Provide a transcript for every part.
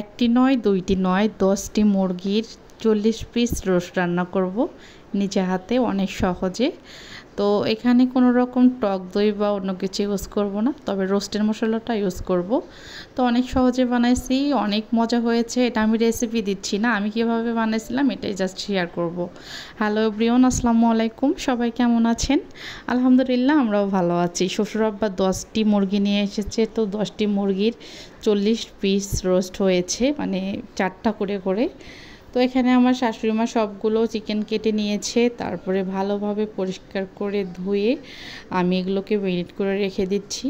একটি নয়, দুইটি নয়, 10টি মুরগির 40 পিস রোস্ট রান্না করব নিজে হাতে অনেক সহজে। তো এখানে কোনো রকম টক দই বা অন্য কিছু ইউজ করব না, তবে রোস্টের মশলাটা ইউজ করব। তো অনেক সহজে বানাইছি, অনেক মজা হয়েছে। এটা আমি রেসিপি দিচ্ছি না, আমি কিভাবে বানাইছিলাম এটাই জাস্ট শেয়ার করব। হ্যালো এভরিওয়ান, আসসালামু আলাইকুম। সবাই কেমন আছেন? আলহামদুলিল্লাহ, আমরাও ভালো আছি। শ্বশুর আব্বা 10টি মুরগি নিয়ে এসেছে, তো 10টি মুরগির 40 পিস রোস্ট হয়েছে, মানে 4টা করে করে। তো এখানে আমার শাশুড়ি মা সবগুলো চিকেন কেটে নিয়েছে, তারপরে ভালোভাবে পরিষ্কার করে ধুয়ে আমি এগুলোকে ম্যারিনেট করে রেখে দিচ্ছি।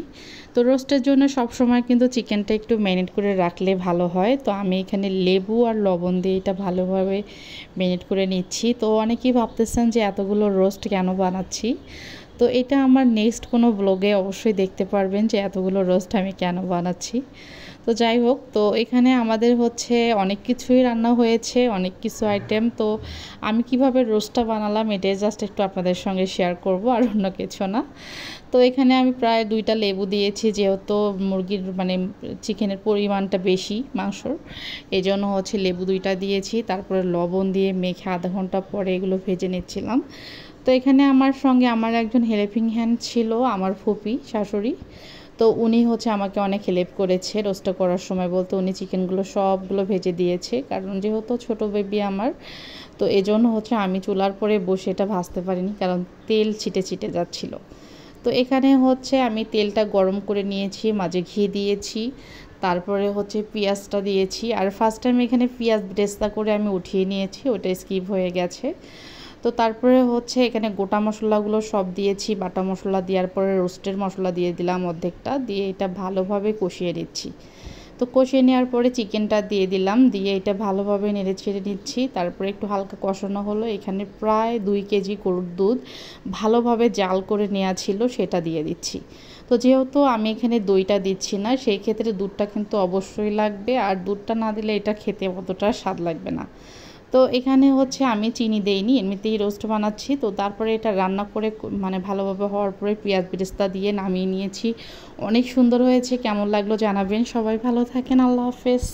তো রোস্টের জন্য সব সময় কিন্তু চিকেনটা একটু ম্যারিনেট করে রাখলে ভালো হয়। তো আমি এখানে লেবু আর লবণ দিয়ে এটা ভালোভাবে ম্যারিনেট করে নিচ্ছি। তো অনেকেই ভাবতেছেন যে এতগুলো রোস্ট কেন বানাচ্ছি। তো এটা আমার নেক্সট কোনো ব্লগে অবশ্যই দেখতে পারবেন যে এতগুলো রোস্ট আমি কেন বানাচ্ছি। তো যাই হোক, তো এখানে আমাদের হচ্ছে অনেক কিছুই রান্না হয়েছে, অনেক কিছু আইটেম। তো আমি কিভাবে রোস্টটা বানালাম এটাই জাস্ট একটু আপনাদের সঙ্গে শেয়ার করব, আর অন্য কিছু না। তো এখানে আমি প্রায় 2টা লেবু দিয়েছি, যেহেতু মুরগির মানে চিকেনের পরিমাণটা বেশি মাংসর, এই জন্য হচ্ছে লেবু 2টা দিয়েছি। তারপরে লবণ দিয়ে মেখে আধা ঘন্টা পরে এগুলো ভেজে নিচ্ছিলাম। তো এখানে আমার সঙ্গে আমার একজন হেল্পিং হ্যান্ড ছিল, আমার ফুপি শাশুড়ি। তো উনি হচ্ছে আমাকে অনেক হেল্প করেছে রোস্টটা করার সময়, বলতে উনি চিকেনগুলো সবগুলো ভেজে দিয়েছে, কারণ যেহেতু ছোট বেবি আমার। তো এজন্য হচ্ছে আমি চুলার পরে বসে এটা ভাজতে পারিনি, কারণ তেল ছিটে ছিটে যাচ্ছিল। তো এখানে হচ্ছে আমি তেলটা গরম করে নিয়েছি, মাঝে ঘি দিয়েছি, তারপরে হচ্ছে পেঁয়াজটা দিয়েছি। আর ফার্স্ট টাইম এখানে পেঁয়াজ ব্রেস্তা করে আমি উঠিয়ে নিয়েছি, ওটা স্কিপ হয়ে গেছে। তো তারপরে হচ্ছে এখানে গোটা মশলাগুলো সব দিয়েছি, বাটা মশলা দেওয়ার পরে রোস্টের মশলা দিয়ে দিলাম অর্ধেকটা, দিয়ে এটা ভালোভাবে কষিয়ে নিচ্ছি। তো কষিয়ে নেওয়ার পরে চিকেনটা দিয়ে দিলাম, দিয়ে এটা ভালোভাবে নেড়ে ছেড়ে নিচ্ছি। তারপরে একটু হালকা কষানো হলো, এখানে প্রায় 2 কেজি গরুর দুধ ভালোভাবে জাল করে নেওয়া ছিল, সেটা দিয়ে দিচ্ছি। তো যেহেতু আমি এখানে দইটা দিচ্ছি না, সেই ক্ষেত্রে দুধটা কিন্তু অবশ্যই লাগবে, আর দুধটা না দিলে এটা খেতে অতটা স্বাদ লাগবে না। তো এখানে হচ্ছে আমি চিনি দেইনি, এমনিতেই রোস্ট বানাচ্ছি। তো তারপরে এটা রান্না করে মানে ভালোভাবে হওয়ার পরে পেঁয়াজ বেরেস্তা দিয়ে নামিয়ে নিয়েছি। অনেক সুন্দর হয়েছে, কেমন লাগলো জানাবেন। সবাই ভালো থাকেন, আল্লাহ হাফেজ।